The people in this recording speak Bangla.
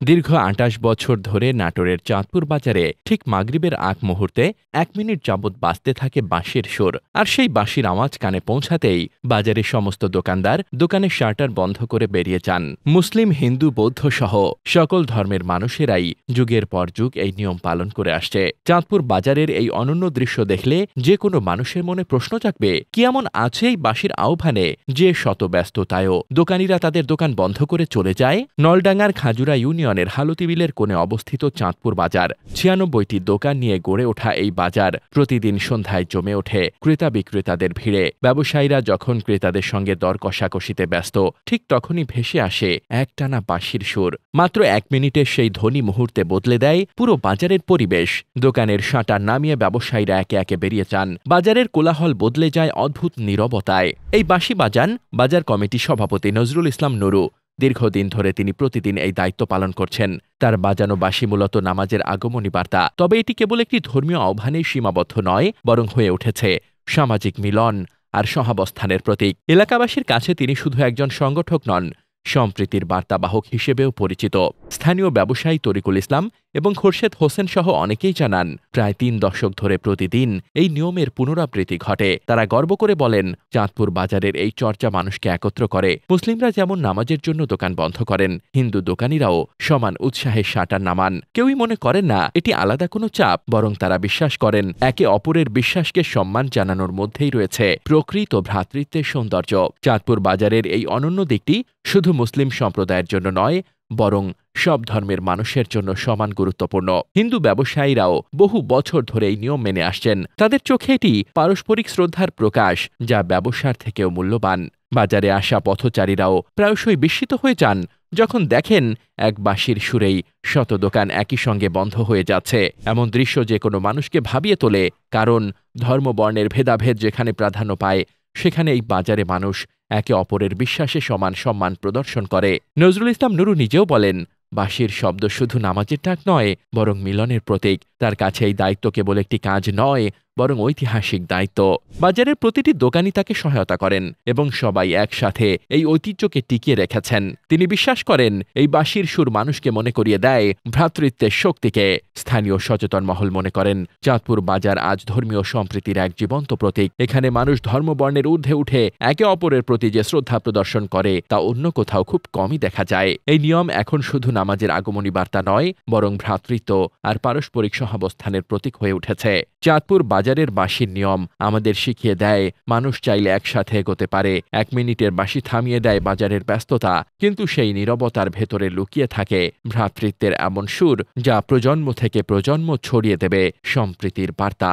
দীর্ঘ ২৮ বছর ধরে নাটোরের চাঁদপুর বাজারে ঠিক মাগরিবের আগ মুহূর্তে ১ মিনিট যাবৎ বাজতে থাকে বাঁশির সুর। আর সেই বাঁশির আওয়াজ কানে পৌঁছাতেই বাজারের সমস্ত দোকানদার দোকানের শাটার বন্ধ করে বেরিয়ে যান। মুসলিম, হিন্দু, বৌদ্ধ সহ সকল ধর্মের মানুষেরাই যুগের পর যুগ এই নিয়ম পালন করে আসছে। চাঁদপুর বাজারের এই অনন্য দৃশ্য দেখলে যে কোনো মানুষের মনে প্রশ্ন জাগবে, কি এমন আছে এই বাঁশির আহ্বানে যে শত ব্যস্ততায়ও দোকানিরা তাদের দোকান বন্ধ করে চলে যায়? নলডাঙ্গার খাজুরা ইউনিয়নের হালুতিবিলের কোণে অবস্থিত চাঁদপুর বাজার ৯৬টি দোকান নিয়ে গড়ে ওঠা এই বাজার প্রতিদিন সন্ধ্যায় জমে ওঠে ক্রেতা বিক্রেতাদের ভিড়ে। ব্যবসায়ীরা যখন ক্রেতাদের সঙ্গে দর কষাকষিতে ব্যস্ত, ঠিক তখনই ভেসে আসে একটানা বাঁশির সুর। মাত্র ১ মিনিটের সেই ধ্বনি মুহূর্তে বদলে দেয় পুরো বাজারের পরিবেশ। দোকানের শাটার নামিয়ে ব্যবসায়ীরা একে একে বেরিয়ে যান। বাজারের কোলাহল বদলে যায় অদ্ভুত নীরবতায়। এই বাঁশি বাজান বাজার কমিটি সভাপতি নজরুল ইসলাম নুরু। দীর্ঘদিন ধরে তিনি প্রতিদিন এই দায়িত্ব পালন করছেন। তার বাজানো বাঁশি মূলত নামাজের আগমনী বার্তা। তবে এটি কেবল একটি ধর্মীয় আহ্বানেই সীমাবদ্ধ নয়, বরং হয়ে উঠেছে সামাজিক মিলন আর সহাবস্থানের প্রতীক। এলাকাবাসীর কাছে তিনি শুধু একজন সংগঠক নন, সম্প্রীতির বার্তাবাহক হিসেবেও পরিচিত। স্থানীয় ব্যবসায়ী তরিকুল ইসলাম এবং খোরশেদ হোসেন সহ অনেকেই জানান, প্রায় ৩ দশক ধরে প্রতিদিন এই নিয়মের পুনরাবৃত্তি ঘটে। তারা গর্ব করে বলেন, চাঁদপুর বাজারের এই চর্চা মানুষকে একত্র করে। মুসলিমরা যেমন নামাজের জন্য দোকান বন্ধ করেন, হিন্দু দোকানিরাও সমান উৎসাহের শাটার নামান। কেউই মনে করেন না এটি আলাদা কোনো চাপ, বরং তারা বিশ্বাস করেন একে অপরের বিশ্বাসকে সম্মান জানানোর মধ্যেই রয়েছে প্রকৃত ভ্রাতৃত্বের সৌন্দর্য। চাঁদপুর বাজারের এই অনন্য দিকটি শুধু মুসলিম সম্প্রদায়ের জন্য নয়, বরং সব ধর্মের মানুষের জন্য সমান গুরুত্বপূর্ণ। হিন্দু ব্যবসায়ীরাও বহু বছর ধরে এই নিয়ম মেনে আসছেন। তাদের চোখে এটি পারস্পরিক শ্রদ্ধার প্রকাশ, যা ব্যবসার থেকেও মূল্যবান। বাজারে আসা পথচারীরাও প্রায়শই বিস্মিত হয়ে যান যখন দেখেন এক বাঁশির সুরেই শত দোকান একই সঙ্গে বন্ধ হয়ে যাচ্ছে। এমন দৃশ্য যে কোনো মানুষকে ভাবিয়ে তোলে, কারণ ধর্মবর্ণের ভেদাভেদ যেখানে প্রাধান্য পায়, সেখানে এই বাজারে মানুষ একে অপরের বিশ্বাসে সমান সম্মান প্রদর্শন করে। নজরুল ইসলাম নুরু নিজেও বলেন, বাঁশির শব্দ শুধু নামাজের ডাক নয়, বরং মিলনের প্রতীক। তার কাছে এই দায়িত্ব কেবল একটি কাজ নয়, বরং ঐতিহাসিক দায়িত্ব। বাজারের প্রতিটি দোকানি তাকে সহায়তা করেন এবং সবাই একসাথে এই ঐতিহ্যকে টিকিয়ে রেখেছেন। তিনি বিশ্বাস করেন এই বাঁশির সুর মানুষকে মনে করিয়ে দেয় ভ্রাতৃত্বের শক্তিকে। স্থানীয় সচেতন মহল মনে করেন, চাঁদপুর বাজার আজ ধর্মীয় সম্প্রীতির এক জীবন্ত প্রতীক। এখানে মানুষ ধর্মবর্ণের ঊর্ধ্বে উঠে একে অপরের প্রতি যে শ্রদ্ধা প্রদর্শন করে, তা অন্য কোথাও খুব কমই দেখা যায়। এই নিয়ম এখন শুধু নামাজের আগমনী বার্তা নয়, বরং ভ্রাতৃত্ব আর পারস্পরিক সহাবস্থানের প্রতীক হয়ে উঠেছে। চাঁদপুর বাজারের বাঁশির নিয়ম আমাদের শিখিয়ে দেয়, মানুষ চাইলে একসাথে এগোতে পারে। ১ মিনিটের বাঁশি থামিয়ে দেয় বাজারের ব্যস্ততা, কিন্তু সেই নীরবতার ভেতরে লুকিয়ে থাকে ভ্রাতৃত্বের এমন সুর, যা প্রজন্ম থেকে প্রজন্ম ছড়িয়ে দেবে সম্প্রীতির বার্তা।